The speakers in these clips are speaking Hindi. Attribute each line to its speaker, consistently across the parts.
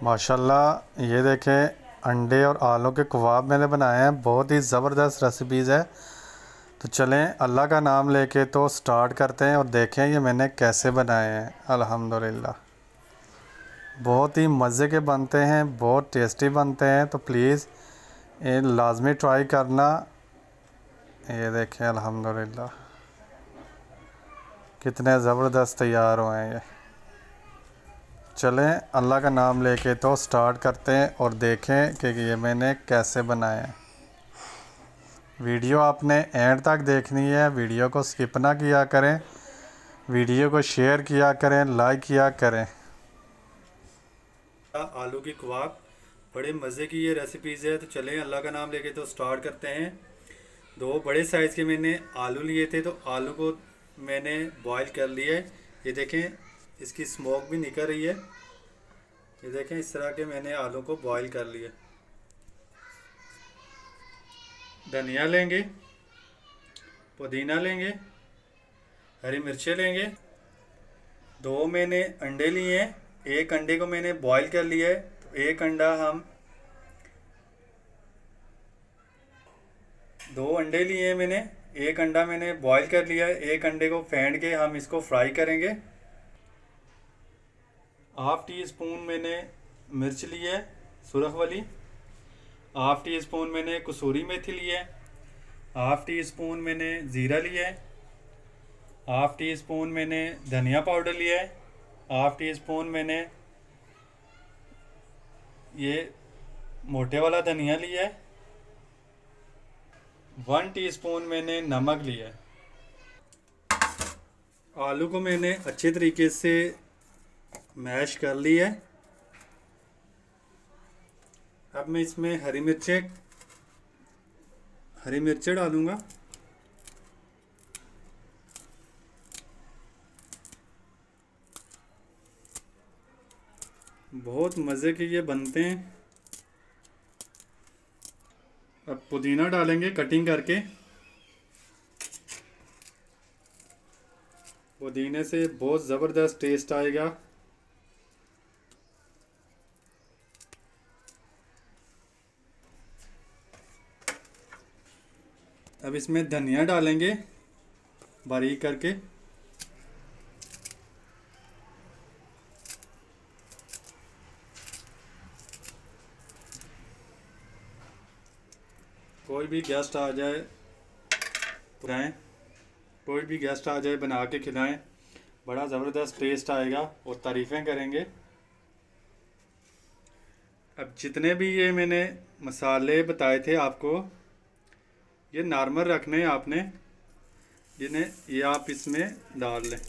Speaker 1: माशाल्लाह ये देखें अंडे और आलू के कबाब मैंने बनाए हैं। बहुत ही ज़बरदस्त रेसिपीज़ है। तो चलें अल्लाह का नाम लेके तो स्टार्ट करते हैं और देखें ये मैंने कैसे बनाए हैं। अल्हम्दुलिल्लाह बहुत ही मज़े के बनते हैं, बहुत टेस्टी बनते हैं। तो प्लीज़ ये लाजमी ट्राई करना। ये देखें अल्हम्दुलिल्लाह कितने ज़बरदस्त तैयार हुए हैं ये। चलें अल्लाह का नाम लेके तो स्टार्ट करते हैं और देखें कि ये मैंने कैसे बनाए हैं। वीडियो आपने एंड तक देखनी है, वीडियो को स्किप ना किया करें, वीडियो को शेयर किया करें, लाइक किया करें। आलू की कबाब बड़े मज़े की ये रेसिपीज़ है। तो चलें अल्लाह का नाम लेके तो स्टार्ट करते हैं। दो बड़े साइज़ के मैंने आलू लिए थे, तो आलू को मैंने बॉईल कर लिया है। ये देखें इसकी स्मोक भी निकल रही है। ये देखें इस तरह के मैंने आलू को बॉईल कर लिया। धनिया लेंगे, पुदीना लेंगे, हरी मिर्चें लेंगे। दो मैंने अंडे लिए हैं, एक अंडे को मैंने बॉईल कर लिया है। तो एक अंडा हम दो अंडे लिए हैं मैंने, एक अंडा मैंने बॉईल कर लिया है। एक अंडे को फेंट के हम इसको फ्राई करेंगे। हाफ टी स्पून मैंने मिर्च ली है सुरख वाली, हाफ टी स्पून मैंने कसूरी मेथी ली है, हाफ टी स्पून मैंने ज़ीरा लिया है, हाफ टी स्पून मैंने धनिया पाउडर लिया है, हाफ टी स्पून मैंने ये मोटे वाला धनिया लिया है, 1 टीस्पून मैंने नमक लिया है। आलू को मैंने अच्छे तरीके से मैश कर लिया है। अब मैं इसमें हरी मिर्चें डालूंगा। बहुत मज़े के ये बनते हैं। अब पुदीना डालेंगे कटिंग करके। पुदीने से बहुत ज़बरदस्त टेस्ट आएगा। अब इसमें धनिया डालेंगे बारीक करके। कोई भी गेस्ट आ जाए खिलाएं, कोई भी गेस्ट आ जाए बना के खिलाएं, बड़ा ज़बरदस्त टेस्ट आएगा और तारीफ़ें करेंगे। अब जितने भी ये मैंने मसाले बताए थे आपको, ये नॉर्मल रखने हैं आपने, जिन्हें ये आप इसमें डाल लें।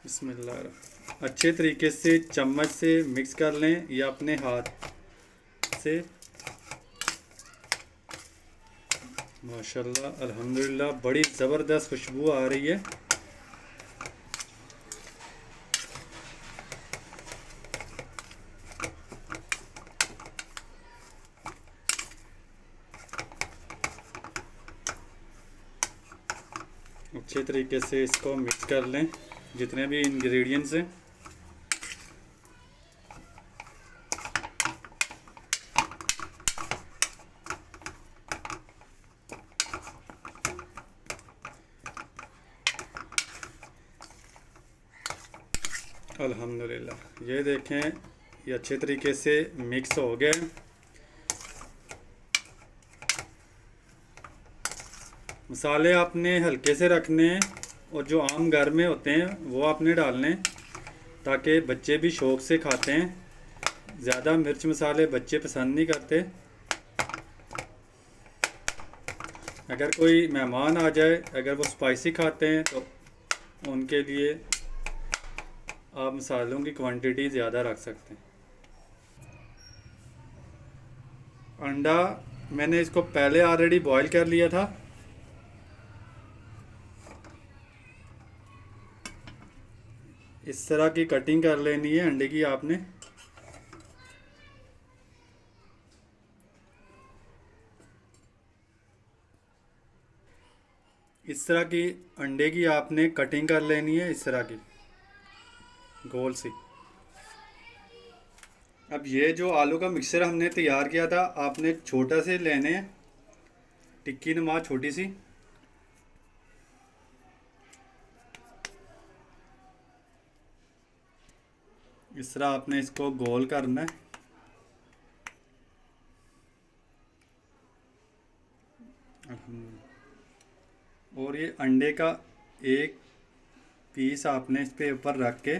Speaker 1: बिस्मिल्लाह अच्छे तरीके से चम्मच से मिक्स कर लें या अपने हाथ से। माशाल्लाह अल्हम्दुलिल्लाह बड़ी ज़बरदस्त खुशबू आ रही है। अच्छे तरीके से इसको मिक्स कर लें जितने भी इंग्रेडिएंट्स हैं। अल्हम्दुलिल्लाह ये देखें ये अच्छे तरीके से मिक्स हो गए। मसाले आपने हल्के से रखने हैं और जो आम घर में होते हैं वो आपने डालने, ताकि बच्चे भी शौक़ से खाते हैं। ज़्यादा मिर्च मसाले बच्चे पसंद नहीं करते। अगर कोई मेहमान आ जाए, अगर वो स्पाइसी खाते हैं, तो उनके लिए आप मसालों की क्वांटिटी ज़्यादा रख सकते हैं। अंडा मैंने इसको पहले ऑलरेडी बॉईल कर लिया था। इस तरह की कटिंग कर लेनी है अंडे की आपने। इस इस तरह की अंडे की आपने कटिंग कर लेनी है, इस तरह की गोल सी। अब ये जो आलू का मिक्सर हमने तैयार किया था, आपने छोटा से लेने हैं, टिक्की नुमा छोटी सी। इस तरह आपने इसको गोल करना है। और ये अंडे का एक पीस आपने इस पे ऊपर रख के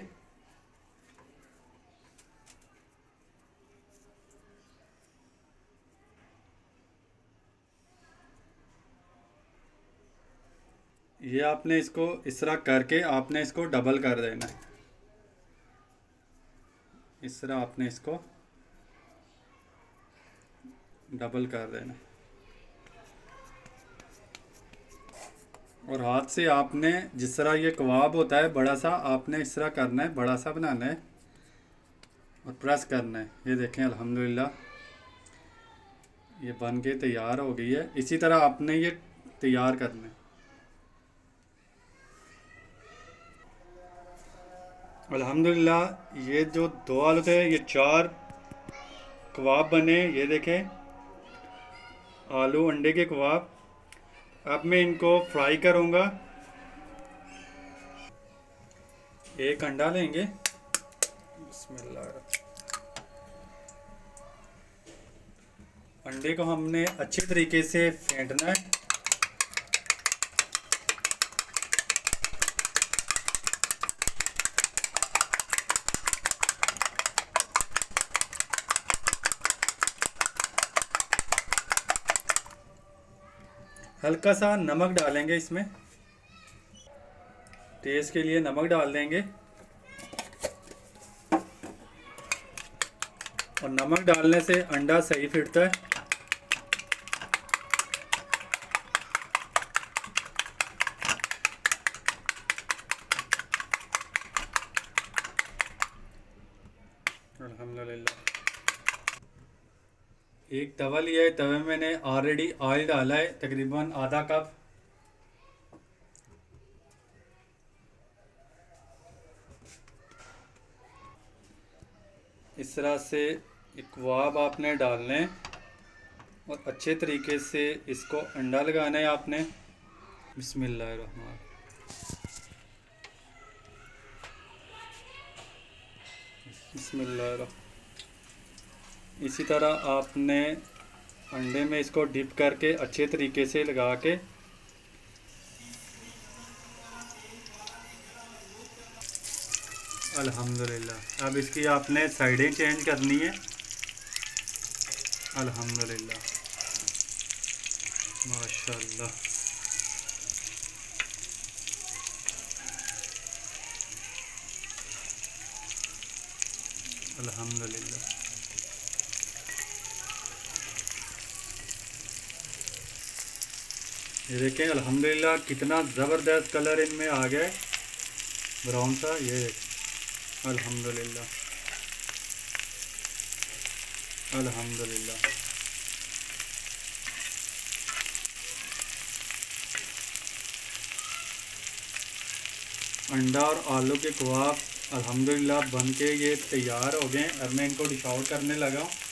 Speaker 1: ये आपने इसको इस तरह करके आपने इसको डबल कर देना है। इस तरह आपने इसको डबल कर देना है। और हाथ से आपने जिस तरह ये कबाब होता है बड़ा सा, आपने इस तरह करना है, बड़ा सा बनाना है और प्रेस करना है। ये देखें अल्हम्दुलिल्लाह ये बन के तैयार हो गई है। इसी तरह आपने ये तैयार करना है। अल्हम्दुलिल्लाह ये जो 2 आलू थे, ये 4 कबाब बने। ये देखें आलू अंडे के कबाब। अब मैं इनको फ्राई करूँगा। एक अंडा लेंगे, बिस्मिल्लाह। अंडे को हमने अच्छे तरीके से फेंटना है। हल्का सा नमक डालेंगे इसमें, टेस्ट के लिए नमक डाल देंगे। और नमक डालने से अंडा सही फिरता है। अल्हम्दुलिल्लाह। एक तवा लिया है, तवे में मैंने ऑलरेडी ऑयल डाला है, तकरीबन आधा कप। इस तरह से कबाब आपने डालने हैं और अच्छे तरीके से इसको अंडा लगाना है आपने। बिस्मिल्लाहिर्रहमान। बिस्मिल्लाहिर्रहमान। इसी तरह आपने अंडे में इसको डिप करके अच्छे तरीके से लगा के अल्हम्दुलिल्लाह। अब इसकी आपने साइडें चेंज करनी है। अल्हम्दुलिल्लाह, माशाल्लाह। अल्हम्दुलिल्लाह। ये देखें अल्हम्दुलिल्लाह कितना ज़बरदस्त कलर इनमें आ गया है, ब्राउन सा। ये देखें अल्हम्दुलिल्लाह, अल्हम्दुलिल्लाह। अंडा और आलू के कबाब अल्हम्दुलिल्लाह बन के ये तैयार हो गए। अब मैं इनको डिश आउट करने लगा हूँ।